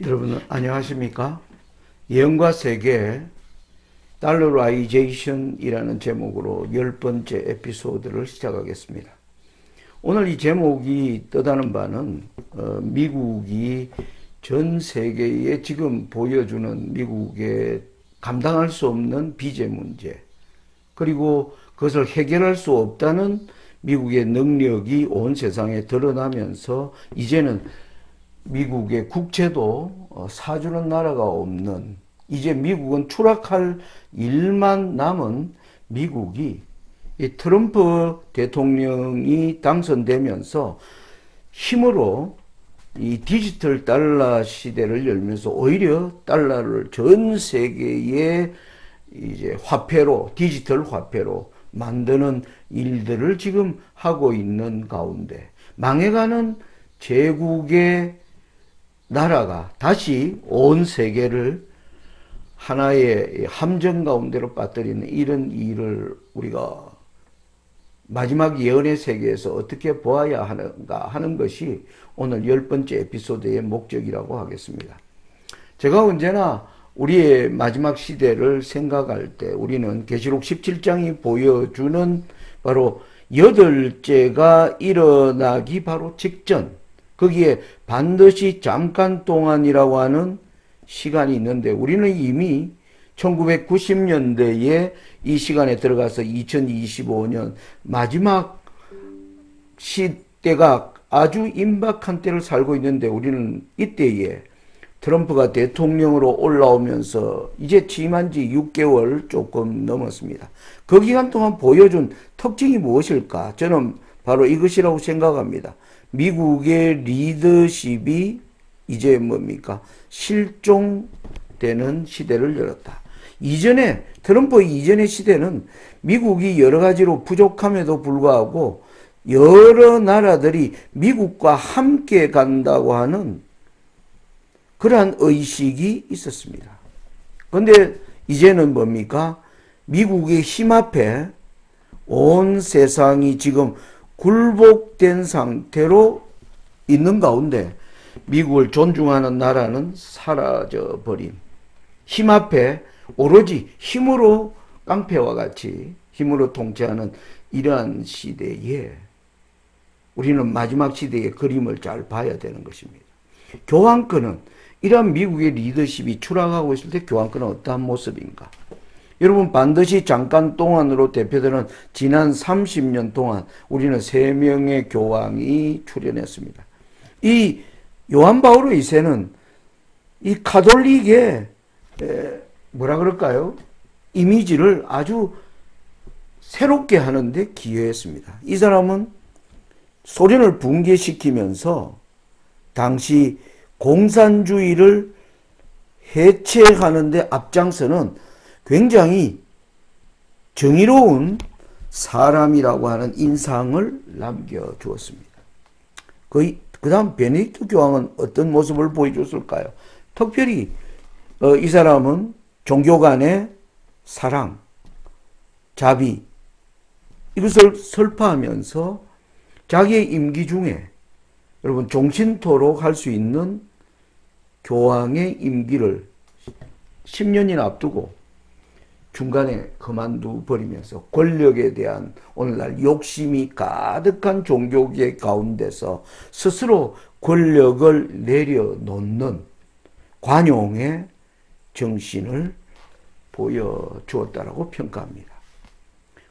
여러분 안녕하십니까? 예언과 세계 달러라이제이션이라는 제목으로 10번째 에피소드를 시작하겠습니다. 오늘 이 제목이 떠다는 바는 미국이 전 세계에 지금 보여주는 미국의 감당할 수 없는 비제 문제, 그리고 그것을 해결할 수 없다는 미국의 능력이 온 세상에 드러나면서 이제는 미국의 국채도 사주는 나라가 없는, 이제 미국은 추락할 일만 남은 미국이 이 트럼프 대통령이 당선되면서 힘으로 이 디지털 달러 시대를 열면서 오히려 달러를 전 세계의 이제 화폐로, 디지털 화폐로 만드는 일들을 지금 하고 있는 가운데 망해가는 제국의 나라가 다시 온 세계를 하나의 함정 가운데로 빠뜨리는 이런 일을 우리가 마지막 예언의 세계에서 어떻게 보아야 하는가 하는 것이 오늘 10번째 에피소드의 목적이라고 하겠습니다. 제가 언제나 우리의 마지막 시대를 생각할 때 우리는 계시록 17장이 보여주는 바로 8째가 일어나기 바로 직전, 거기에 반드시 잠깐 동안이라고 하는 시간이 있는데 우리는 이미 1990년대에 이 시간에 들어가서 2025년 마지막 시대가 아주 임박한 때를 살고 있는데 우리는 이때에 트럼프가 대통령으로 올라오면서 이제 취임한 지 6개월 조금 넘었습니다. 그 기간 동안 보여준 특징이 무엇일까? 저는 바로 이것이라고 생각합니다. 미국의 리더십이 이제 뭡니까? 실종되는 시대를 열었다. 이전에, 트럼프 이전의 시대는 미국이 여러 가지로 부족함에도 불구하고 여러 나라들이 미국과 함께 간다고 하는 그러한 의식이 있었습니다. 그런데 이제는 뭡니까? 미국의 힘 앞에 온 세상이 지금 굴복된 상태로 있는 가운데 미국을 존중하는 나라는 사라져버린, 힘 앞에 오로지 힘으로 깡패와 같이 힘으로 통치하는 이러한 시대에 우리는 마지막 시대의 그림을 잘 봐야 되는 것입니다. 교황권은, 이러한 미국의 리더십이 추락하고 있을 때 교황권은 어떠한 모습인가? 여러분, 반드시 잠깐 동안으로 대표되는 지난 30년 동안 우리는 3명의 교황이 출연했습니다. 이 요한 바오로 2세는 이 가톨릭의 뭐라 그럴까요? 이미지를 아주 새롭게 하는데 기여했습니다. 이 사람은 소련을 붕괴시키면서 당시 공산주의를 해체하는 데 앞장서는 굉장히 정의로운 사람이라고 하는 인상을 남겨주었습니다. 그 다음 베네딕토 교황은 어떤 모습을 보여줬을까요? 특별히 이 사람은 종교 간의 사랑, 자비, 이것을 설파하면서 자기의 임기 중에 여러분 종신토록 할 수 있는 교황의 임기를 10년이나 앞두고 중간에 그만두 버리면서 권력에 대한 오늘날 욕심이 가득한 종교계 가운데서 스스로 권력을 내려놓는 관용의 정신을 보여주었다라고 평가합니다.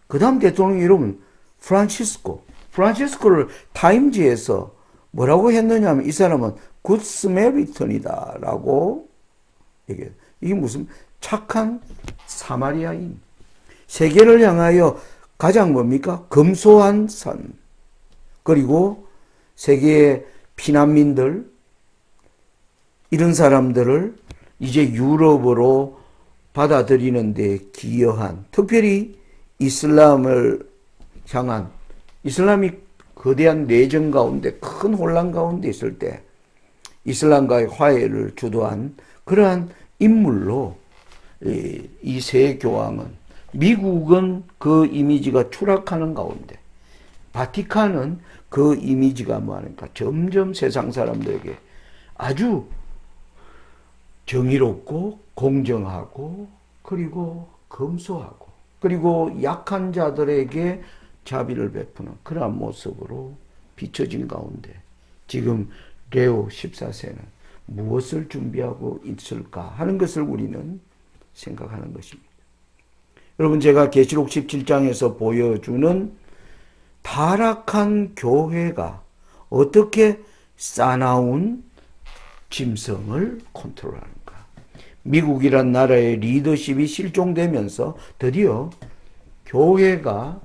그 다음 대통령이 여러분 프란치스코를 타임지에서 뭐라고 했느냐 하면 이 사람은 굿 스메리턴이다 라고 얘기해요. 이게 무슨 착한 사마리아인, 세계를 향하여 가장 뭡니까? 검소한 산, 그리고 세계의 피난민들, 이런 사람들을 이제 유럽으로 받아들이는 데 기여한, 특별히 이슬람을 향한, 이슬람이 거대한 내정 가운데 큰 혼란 가운데 있을 때 이슬람과의 화해를 주도한 그러한 인물로 이 세 교황은, 미국은 그 이미지가 추락하는 가운데 바티칸은 그 이미지가 뭐하니까 점점 세상 사람들에게 아주 정의롭고 공정하고 그리고 검소하고 그리고 약한 자들에게 자비를 베푸는 그러한 모습으로 비춰진 가운데 지금 레오 14세는 무엇을 준비하고 있을까 하는 것을 우리는 생각하는 것입니다. 여러분, 제가 계시록 17장에서 보여주는 타락한 교회가 어떻게 싸나운 짐승을 컨트롤하는가. 미국이란 나라의 리더십이 실종되면서 드디어 교회가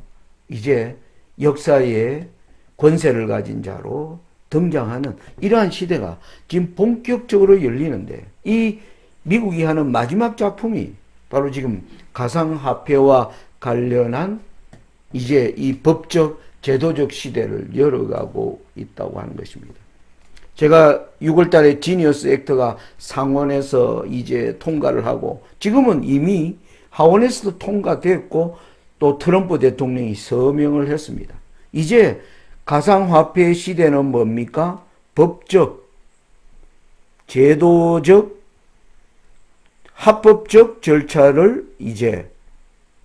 이제 역사의 권세를 가진 자로 등장하는 이러한 시대가 지금 본격적으로 열리는데, 이 미국이 하는 마지막 작품이 바로 지금 가상화폐와 관련한 이제 이 법적 제도적 시대를 열어가고 있다고 하는 것입니다. 제가 6월 달에 지니어스 액트가 상원에서 이제 통과를 하고 지금은 이미 하원에서도 통과됐고 또 트럼프 대통령이 서명을 했습니다. 이제 가상화폐의 시대는 뭡니까? 법적, 제도적, 합법적 절차를 이제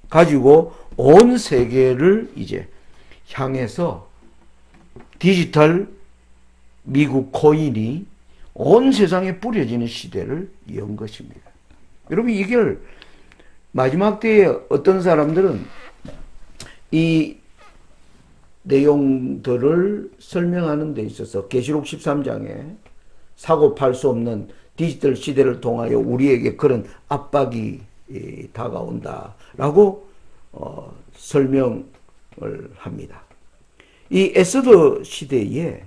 가지고 온 세계를 이제 향해서 디지털 미국 코인이 온 세상에 뿌려지는 시대를 연 것입니다. 여러분, 이걸 마지막 때에 어떤 사람들은 이 내용들을 설명하는 데 있어서 계시록 13장에 사고 팔 수 없는 디지털 시대를 통하여 우리에게 그런 압박이 다가온다라고 설명을 합니다. 이 에스더 시대에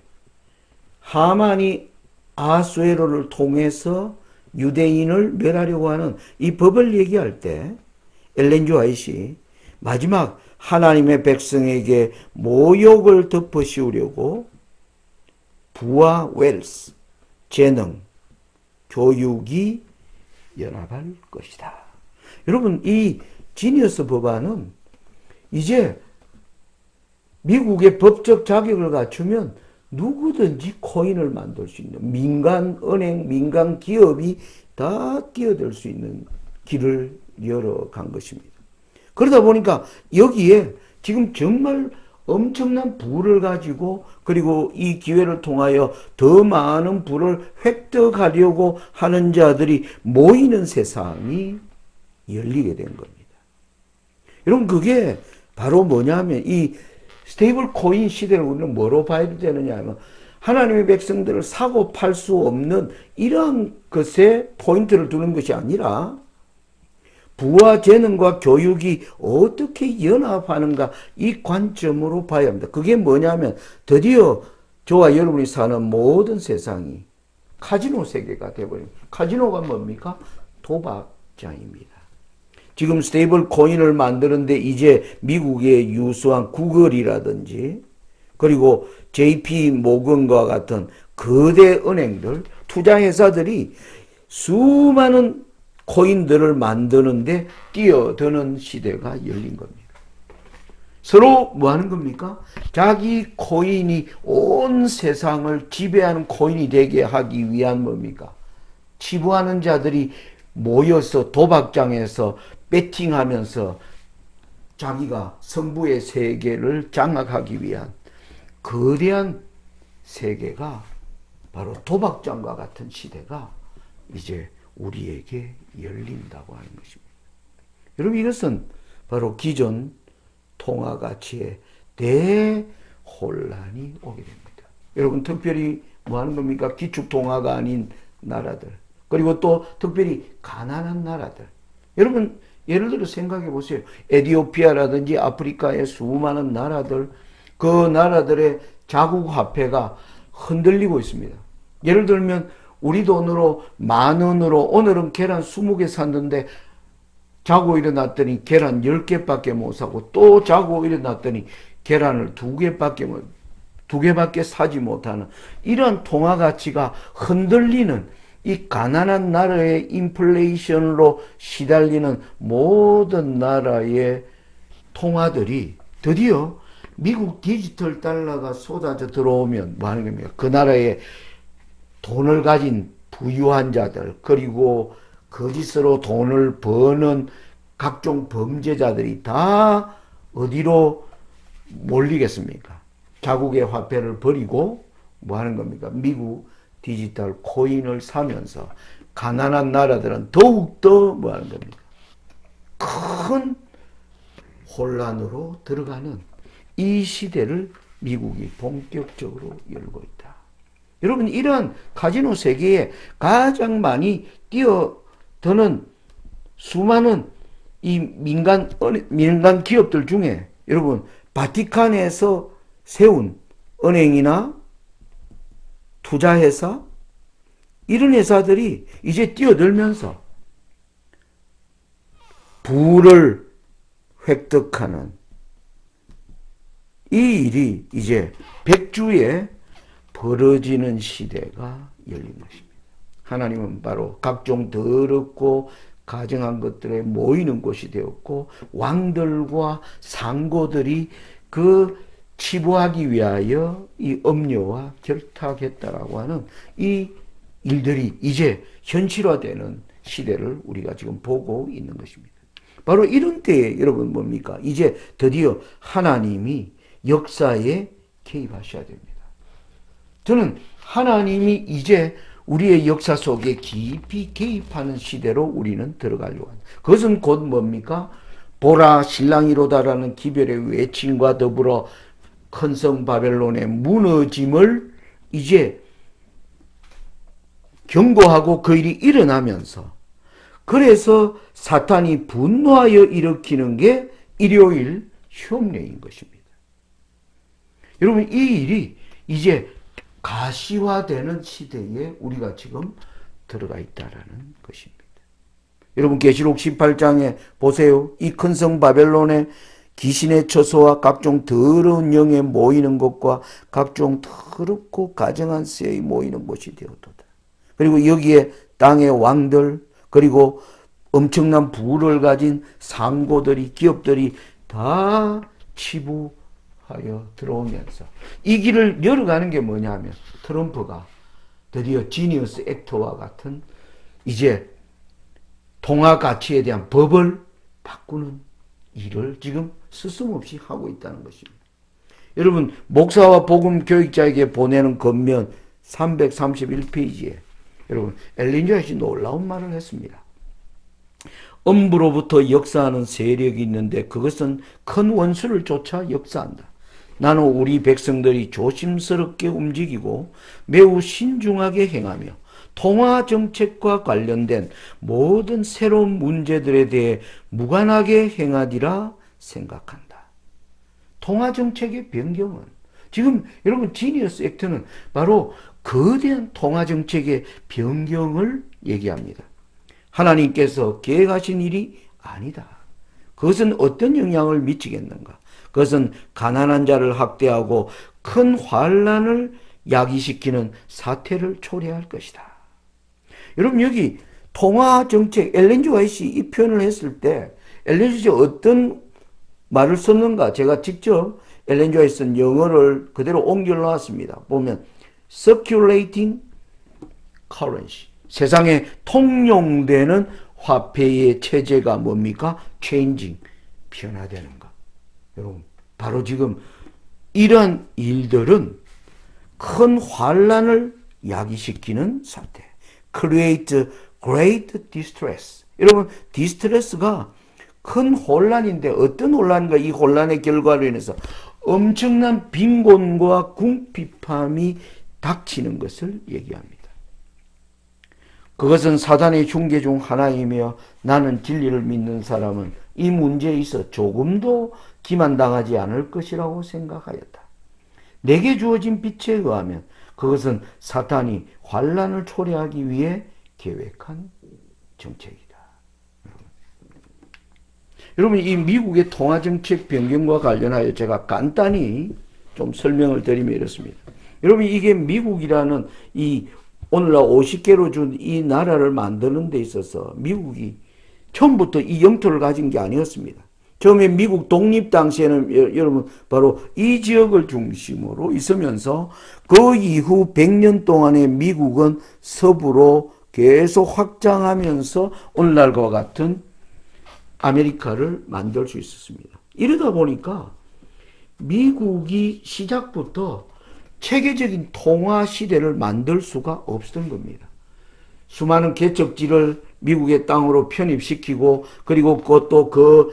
하만이 아수에로를 통해서 유대인을 멸하려고 하는 이 법을 얘기할 때 엘렌 주 화이트이 마지막 하나님의 백성에게 모욕을 덮어씌우려고 부와 웰스, 재능, 교육이 연합할 것이다. 여러분, 이 지니어스 법안은 이제 미국의 법적 자격을 갖추면 누구든지 코인을 만들 수 있는 민간 은행, 민간 기업이 다 뛰어들 수 있는 길을 열어간 것입니다. 그러다 보니까 여기에 지금 정말 엄청난 부를 가지고 그리고 이 기회를 통하여 더 많은 부를 획득하려고 하는 자들이 모이는 세상이 열리게 된 겁니다. 여러분, 그게 바로 뭐냐면 이 스테이블 코인 시대를 우리는 뭐로 봐야 되느냐 하면 하나님의 백성들을 사고 팔 수 없는 이러한 것에 포인트를 두는 것이 아니라 부와 재능과 교육이 어떻게 연합하는가, 이 관점으로 봐야 합니다. 그게 뭐냐면 드디어 저와 여러분이 사는 모든 세상이 카지노 세계가 되어버립니다. 카지노가 뭡니까? 도박장입니다. 지금 스테이블 코인을 만드는데 이제 미국의 유수한 구글이라든지 그리고 JP 모건과 같은 거대 은행들, 투자회사들이 수많은 코인들을 만드는데 뛰어드는 시대가 열린 겁니다. 서로 뭐 하는 겁니까? 자기 코인이 온 세상을 지배하는 코인이 되게 하기 위한 뭡니까? 치부하는 자들이 모여서 도박장에서 배팅하면서 자기가 성부의 세계를 장악하기 위한 거대한 세계가 바로 도박장과 같은 시대가 이제 우리에게 열린다고 하는 것입니다. 여러분, 이것은 바로 기존 통화가치의 대혼란이 오게 됩니다. 여러분, 특별히 뭐 하는 겁니까? 기축통화가 아닌 나라들, 그리고 또 특별히 가난한 나라들. 여러분, 예를 들어 생각해 보세요. 에티오피아라든지 아프리카의 수많은 나라들, 그 나라들의 자국 화폐가 흔들리고 있습니다. 예를 들면 우리 돈으로 10,000원으로 오늘은 계란 20개 샀는데 자고 일어났더니 계란 10개밖에 못 사고 또 자고 일어났더니 계란을 2개밖에 사지 못하는 이런 통화 가치가 흔들리는 이 가난한 나라의 인플레이션으로 시달리는 모든 나라의 통화들이 드디어 미국 디지털 달러가 쏟아져 들어오면 뭐 하는 겁니까? 그 나라의 돈을 가진 부유한 자들, 그리고 거짓으로 돈을 버는 각종 범죄자들이 다 어디로 몰리겠습니까? 자국의 화폐를 버리고 뭐 하는 겁니까? 미국 디지털 코인을 사면서 가난한 나라들은 더욱더 뭐 하는 겁니까? 큰 혼란으로 들어가는 이 시대를 미국이 본격적으로 열고 있다. 여러분, 이런 카지노 세계에 가장 많이 뛰어드는 수많은 이 민간 기업들 중에 여러분, 바티칸에서 세운 은행이나 투자회사, 이런 회사들이 이제 뛰어들면서 부를 획득하는 이 일이 이제 백주에 벌어지는 시대가 열린 것입니다. 하나님은 바로 각종 더럽고 가증한 것들에 모이는 곳이 되었고, 왕들과 상고들이 그 치부하기 위하여 이 음료와 결탁했다라고 하는 이 일들이 이제 현실화되는 시대를 우리가 지금 보고 있는 것입니다. 바로 이런 때에 여러분 뭡니까? 이제 드디어 하나님이 역사에 개입하셔야 됩니다. 저는 하나님이 이제 우리의 역사 속에 깊이 개입하는 시대로 우리는 들어가려고 합니다. 그것은 곧 뭡니까? 보라 신랑이로다라는 기별의 외침과 더불어 큰 성 바벨론의 무너짐을 이제 경고하고 그 일이 일어나면서, 그래서 사탄이 분노하여 일으키는 게 일요일 흉내인 것입니다. 여러분, 이 일이 이제 가시화되는 시대에 우리가 지금 들어가 있다라는 것입니다. 여러분, 계시록 18장에 보세요. 이 큰 성 바벨론의 귀신의 처소와 각종 더러운 영에 모이는 것과 각종 더럽고 가증한 새에 모이는 곳이 되었도다. 그리고 여기에 땅의 왕들, 그리고 엄청난 부를 가진 상고들이, 기업들이 다 치부하여 들어오면서 이 길을 열어가는 게 뭐냐면, 트럼프가 드디어 지니어스 액트와 같은 이제 통화 가치에 대한 법을 바꾸는 일을 지금 스스럼없이 하고 있다는 것입니다. 여러분, 목사와 복음 교육자에게 보내는 겉면 331페이지에 여러분, 엘린 지 화이트가 놀라운 말을 했습니다. 음부로부터 역사하는 세력이 있는데 그것은 큰 원수를 쫓아 역사한다. 나는 우리 백성들이 조심스럽게 움직이고 매우 신중하게 행하며 통화 정책과 관련된 모든 새로운 문제들에 대해 무관하게 행하리라 생각한다. 통화 정책의 변경은 지금 여러분, 지니어스 액트는 바로 거대한 통화 정책의 변경을 얘기합니다. 하나님께서 계획하신 일이 아니다. 그것은 어떤 영향을 미치겠는가? 그것은 가난한 자를 학대하고 큰 환란을 야기시키는 사태를 초래할 것이다. 여러분, 여기 통화정책, 엘렌 지 화이트가 이 표현을 했을 때 엘렌 지 화이트가 어떤 말을 썼는가? 제가 직접 엘렌 지 화이트가 쓴 영어를 그대로 옮겨 놓았습니다. 보면 circulating currency, 세상에 통용되는 화폐의 체제가 뭡니까? changing, 변화되는 것. 여러분, 바로 지금 이런 일들은 큰 환란을 야기시키는 사태, create great distress. 여러분, 디스트레스가 큰 혼란인데 어떤 혼란인가? 이 혼란의 결과로 인해서 엄청난 빈곤과 궁핍함이 닥치는 것을 얘기합니다. 그것은 사단의 흉계 중 하나이며 나는 진리를 믿는 사람은 이 문제에 있어 조금도 기만당하지 않을 것이라고 생각하였다. 내게 주어진 빛에 의하면 그것은 사탄이 환란을 초래하기 위해 계획한 정책이다. 여러분, 이 미국의 통화정책 변경과 관련하여 제가 간단히 좀 설명을 드리면 이렇습니다. 여러분, 이게 미국이라는 이 오늘날 50개로 준 이 나라를 만드는 데 있어서 미국이 처음부터 이 영토를 가진 게 아니었습니다. 처음에 미국 독립 당시에는 여러분 바로 이 지역을 중심으로 있으면서 그 이후 100년 동안의 미국은 서부로 계속 확장하면서 오늘날과 같은 아메리카를 만들 수 있었습니다. 이러다 보니까 미국이 시작부터 체계적인 통화 시대를 만들 수가 없었던 겁니다. 수많은 개척지를 미국의 땅으로 편입시키고 그리고 그것도 그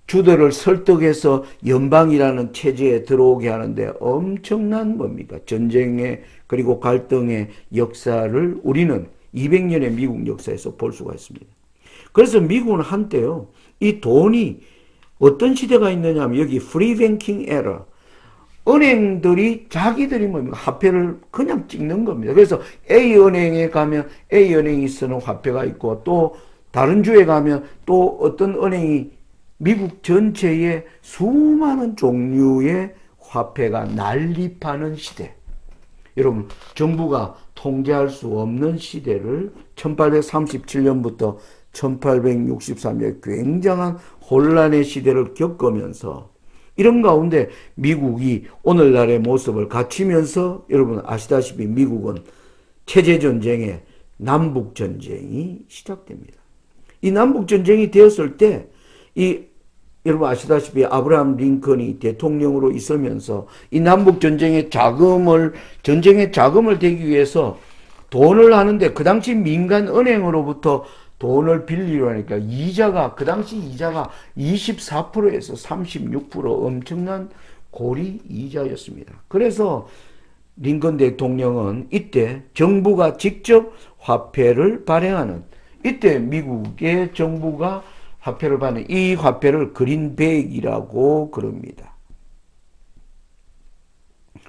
주들을 설득해서 연방이라는 체제에 들어오게 하는데 엄청난 뭡니까? 전쟁의 그리고 갈등의 역사를 우리는 200년의 미국 역사에서 볼 수가 있습니다. 그래서 미국은 한때요, 이 돈이 어떤 시대가 있느냐 하면 여기 프리 뱅킹 에러, 은행들이 자기들이 뭡니까? 화폐를 그냥 찍는 겁니다. 그래서 A은행에 가면 A은행이 쓰는 화폐가 있고 또 다른 주에 가면 또 어떤 은행이 미국 전체에 수많은 종류의 화폐가 난립하는 시대. 여러분, 정부가 통제할 수 없는 시대를 1837년부터 1863년 굉장한 혼란의 시대를 겪으면서 이런 가운데 미국이 오늘날의 모습을 갖추면서 여러분 아시다시피 미국은 체제전쟁의 남북전쟁이 시작됩니다. 이 남북전쟁이 되었을 때 여러분 아시다시피 아브라함 링컨이 대통령으로 있으면서 이 남북전쟁의 전쟁의 자금을 대기 위해서 돈을 하는데 그 당시 민간 은행으로부터 돈을 빌리려 하니까 그 당시 이자가 24%에서 36% 엄청난 고리 이자였습니다. 그래서 링컨 대통령은 이때 정부가 직접 화폐를 발행하는, 이때 미국의 정부가 화폐를 발행, 이 화폐를 그린백이라고 그럽니다.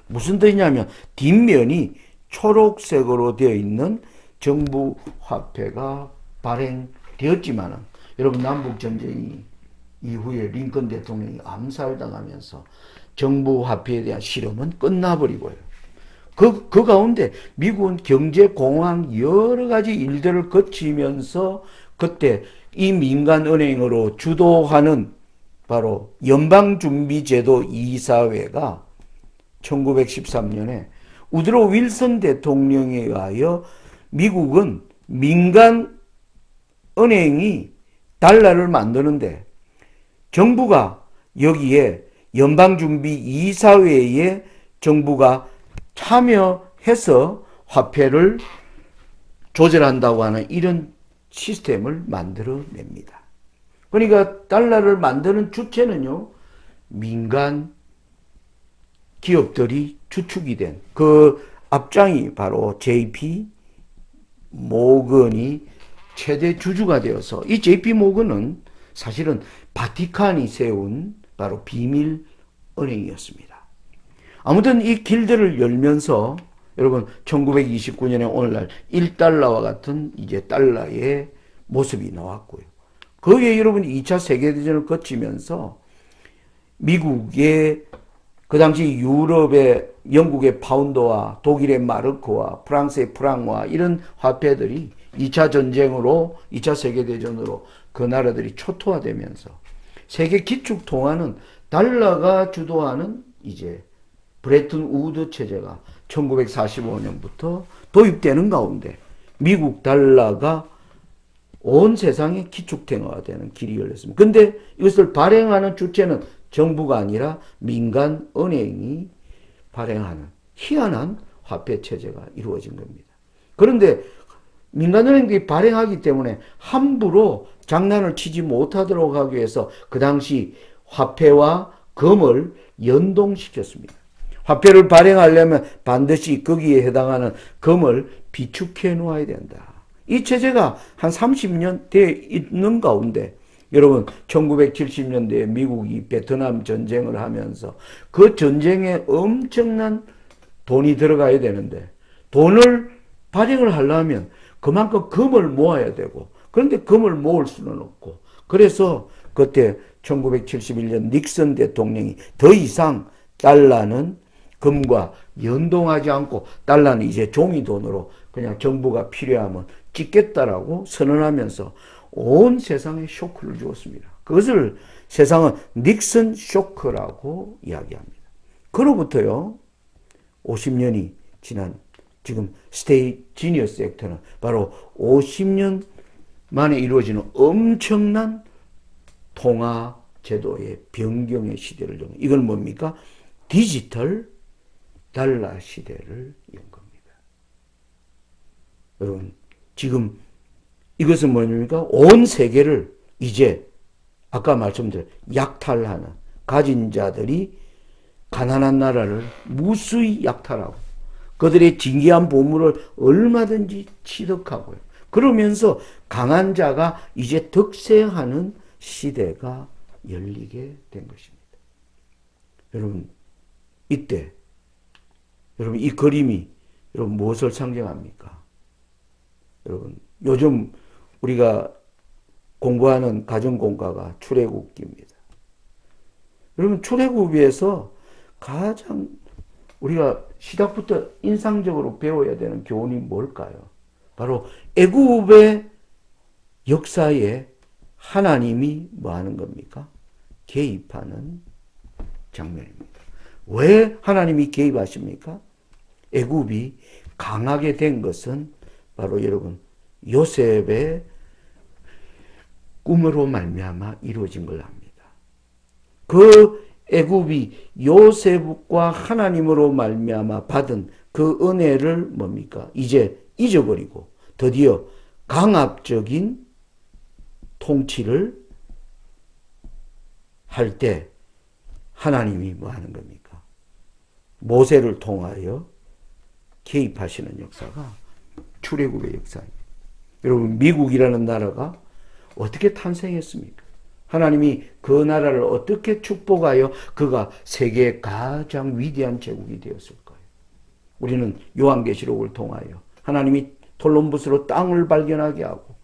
무슨 뜻이냐면 뒷면이 초록색으로 되어 있는 정부 화폐가 발행되었지만은 여러분 남북전쟁이 이후에 링컨 대통령이 암살당하면서 정부 화폐에 대한 실험은 끝나버리고요. 그 가운데 미국은 경제공황 여러 가지 일들을 거치면서 그때 이 민간은행으로 주도하는 바로 연방준비제도 이사회가 1913년에 우드로 윌슨 대통령에 의하여 미국은 민간 은행이 달러를 만드는데 정부가 여기에 연방준비 이사회에 정부가 참여해서 화폐를 조절한다고 하는 이런 시스템을 만들어냅니다. 그러니까 달러를 만드는 주체는요, 민간 기업들이 주축이 된 그 앞장이 바로 JP 모건이 최대 주주가 되어서 이 JP 모건은 사실은 바티칸이 세운 바로 비밀 은행이었습니다. 아무튼 이 길들을 열면서 여러분 1929년에 오늘날 1달러와 같은 이제 달러의 모습이 나왔고요. 거기에 여러분 2차 세계대전을 거치면서 미국의 그 당시 유럽의 영국의 파운드와 독일의 마르크와 프랑스의 프랑과 이런 화폐들이 2차 전쟁으로 2차 세계대전으로 그 나라들이 초토화되면서 세계 기축 통화는 달러가 주도하는 이제 브레튼 우드 체제가 1945년부터 도입되는 가운데 미국 달러가 온 세상에 기축통화되는 길이 열렸습니다. 근데 이것을 발행하는 주체는 정부가 아니라 민간 은행이 발행하는 희한한 화폐 체제가 이루어진 겁니다. 그런데 민간 은행들이 발행하기 때문에 함부로 장난을 치지 못하도록 하기 위해서 그 당시 화폐와 금을 연동시켰습니다. 화폐를 발행하려면 반드시 거기에 해당하는 금을 비축해 놓아야 된다. 이 체제가 한 30년 돼 있는 가운데 여러분 1970년대에 미국이 베트남 전쟁을 하면서 그 전쟁에 엄청난 돈이 들어가야 되는데 돈을 발행을 하려면 그만큼 금을 모아야 되고 그런데 금을 모을 수는 없고 그래서 그때 1971년 닉슨 대통령이 더 이상 달러는 금과 연동하지 않고 달러는 이제 종이 돈으로 그냥 정부가 필요하면 찍겠다라고 선언하면서 온 세상에 쇼크를 주었습니다. 그것을 세상은 닉슨 쇼크라고 이야기합니다. 그로부터요 50년이 지난 지금 스테이 지니어스 액트는 바로 50년 만에 이루어지는 엄청난 통화 제도의 변경의 시대를 정. 이건 뭡니까? 디지털 달러 시대를 연 겁니다. 여러분 지금 이것은 뭐입니까? 온 세계를 이제 아까 말씀드린 약탈하는 가진 자들이 가난한 나라를 무수히 약탈하고 그들의 진귀한 보물을 얼마든지 취득하고요. 그러면서 강한 자가 이제 득세하는 시대가 열리게 된 것입니다. 여러분 이때 여러분 이 그림이 여러분 무엇을 상징합니까? 여러분 요즘 우리가 공부하는 가정공과가 출애굽기입니다. 여러분 출애굽기에서 가장 우리가 시작부터 인상적으로 배워야 되는 교훈이 뭘까요? 바로 애굽의 역사에 하나님이 뭐 하는 겁니까? 개입하는 장면입니다. 왜 하나님이 개입하십니까? 애굽이 강하게 된 것은 바로 여러분 요셉의 꿈으로 말미암아 이루어진 걸 압니다. 그 애굽이 요셉과 하나님으로 말미암아 받은 그 은혜를 뭡니까? 이제 잊어버리고 드디어 강압적인 통치를 할 때 하나님이 뭐 하는 겁니까? 모세를 통하여 개입하시는 역사가 출애굽의 역사입니다. 여러분 미국이라는 나라가 어떻게 탄생했습니까? 하나님이 그 나라를 어떻게 축복하여 그가 세계의 가장 위대한 제국이 되었을 거예요. 우리는 요한계시록을 통하여 하나님이 콜럼버스로 땅을 발견하게 하고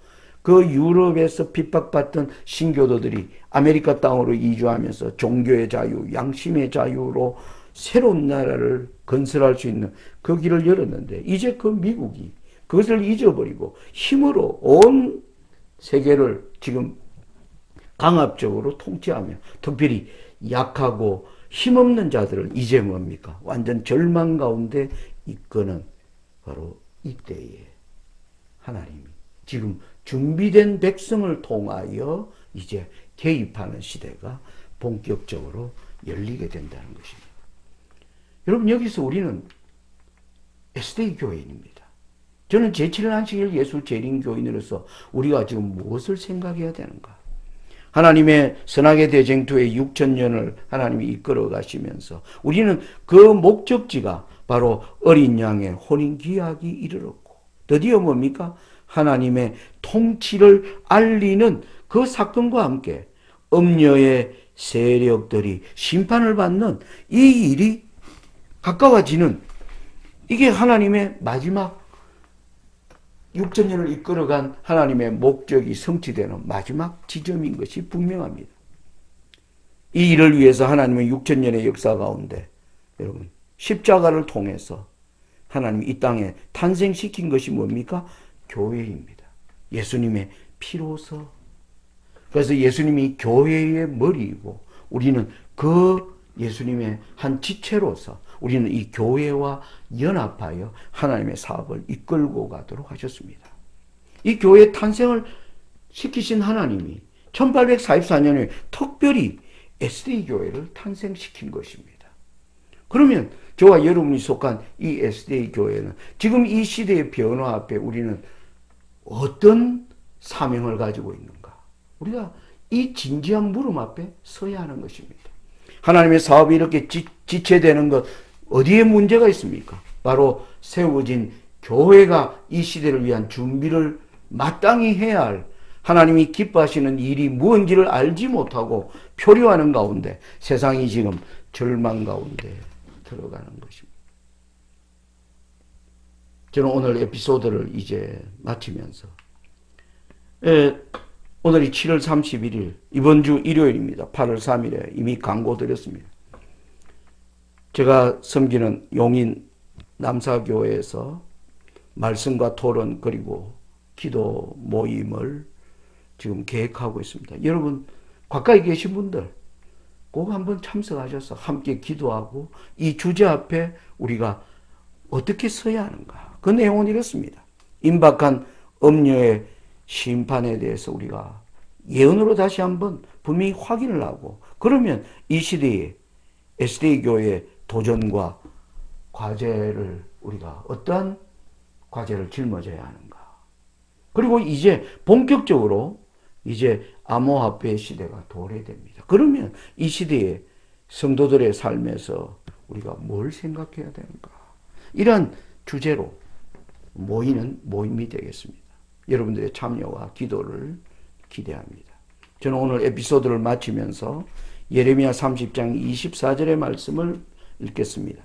그 유럽에서 핍박받던 신교도들이 아메리카 땅으로 이주하면서 종교의 자유, 양심의 자유로 새로운 나라를 건설할 수 있는 그 길을 열었는데 이제 그 미국이 그것을 잊어버리고 힘으로 온 세계를 지금 강압적으로 통치하며 특별히 약하고 힘없는 자들을 이제 뭡니까? 완전 절망 가운데 이끄는 바로 이때에 하나님이 지금 준비된 백성을 통하여 이제 개입하는 시대가 본격적으로 열리게 된다는 것입니다. 여러분 여기서 우리는 SDA 교인입니다. 저는 제7안식일 예술재림교인으로서 우리가 지금 무엇을 생각해야 되는가? 하나님의 선악의 대쟁투의 6,000년을 하나님이 이끌어 가시면서 우리는 그 목적지가 바로 어린 양의 혼인귀약이 이르렀고 드디어 뭡니까? 하나님의 통치를 알리는 그 사건과 함께 음녀의 세력들이 심판을 받는 이 일이 가까워지는 이게 하나님의 마지막 6,000년을 이끌어간 하나님의 목적이 성취되는 마지막 지점인 것이 분명합니다. 이 일을 위해서 하나님은 6,000년의 역사 가운데 여러분 십자가를 통해서 하나님이 이 땅에 탄생시킨 것이 뭡니까? 교회입니다. 예수님의 피로서. 그래서 예수님이 교회의 머리이고 우리는 그 예수님의 한 지체로서 우리는 이 교회와 연합하여 하나님의 사업을 이끌고 가도록 하셨습니다. 이 교회의 탄생을 시키신 하나님이 1844년에 특별히 SDA 교회를 탄생시킨 것입니다. 그러면 저와 여러분이 속한 이 SDA 교회는 지금 이 시대의 변화 앞에 우리는 어떤 사명을 가지고 있는가? 우리가 이 진지한 물음 앞에 서야 하는 것입니다. 하나님의 사업이 이렇게 지체되는 것 어디에 문제가 있습니까? 바로 세워진 교회가 이 시대를 위한 준비를 마땅히 해야 할 하나님이 기뻐하시는 일이 무엇인지를 알지 못하고 표류하는 가운데 세상이 지금 절망 가운데 들어가는 것입니다. 저는 오늘 에피소드를 이제 마치면서 오늘이 7월 31일 이번 주 일요일입니다. 8월 3일에 이미 광고 드렸습니다. 제가 섬기는 용인 남사교회에서 말씀과 토론 그리고 기도 모임을 지금 계획하고 있습니다. 여러분 가까이 계신 분들 꼭 한번 참석하셔서 함께 기도하고 이 주제 앞에 우리가 어떻게 서야 하는가. 그 내용은 이렇습니다. 임박한 음녀의 심판에 대해서 우리가 예언으로 다시 한번 분명히 확인을 하고, 그러면 이 시대에 SDA 교회의 도전과 과제를 우리가 어떠한 과제를 짊어져야 하는가. 그리고 이제 본격적으로 이제 암호화폐의 시대가 도래됩니다. 그러면 이 시대에 성도들의 삶에서 우리가 뭘 생각해야 되는가. 이런 주제로 모이는 모임이 되겠습니다. 여러분들의 참여와 기도를 기대합니다. 저는 오늘 에피소드를 마치면서 예레미야 30장 24절의 말씀을 읽겠습니다.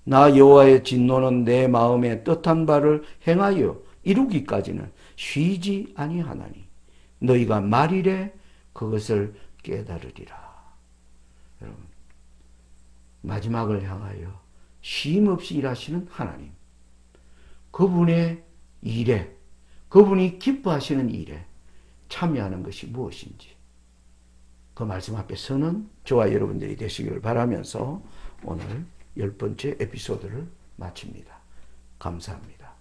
나 여호와의 진노는 내 마음에 뜻한 바를 행하여 이루기까지는 쉬지 아니하나니 너희가 말이래 그것을 깨달으리라. 여러분, 마지막을 향하여 쉼 없이 일하시는 하나님, 그분의 일에, 그분이 기뻐하시는 일에 참여하는 것이 무엇인지 그 말씀 앞에 서는 저와 여러분들이 되시기를 바라면서 오늘 10번째 에피소드를 마칩니다. 감사합니다.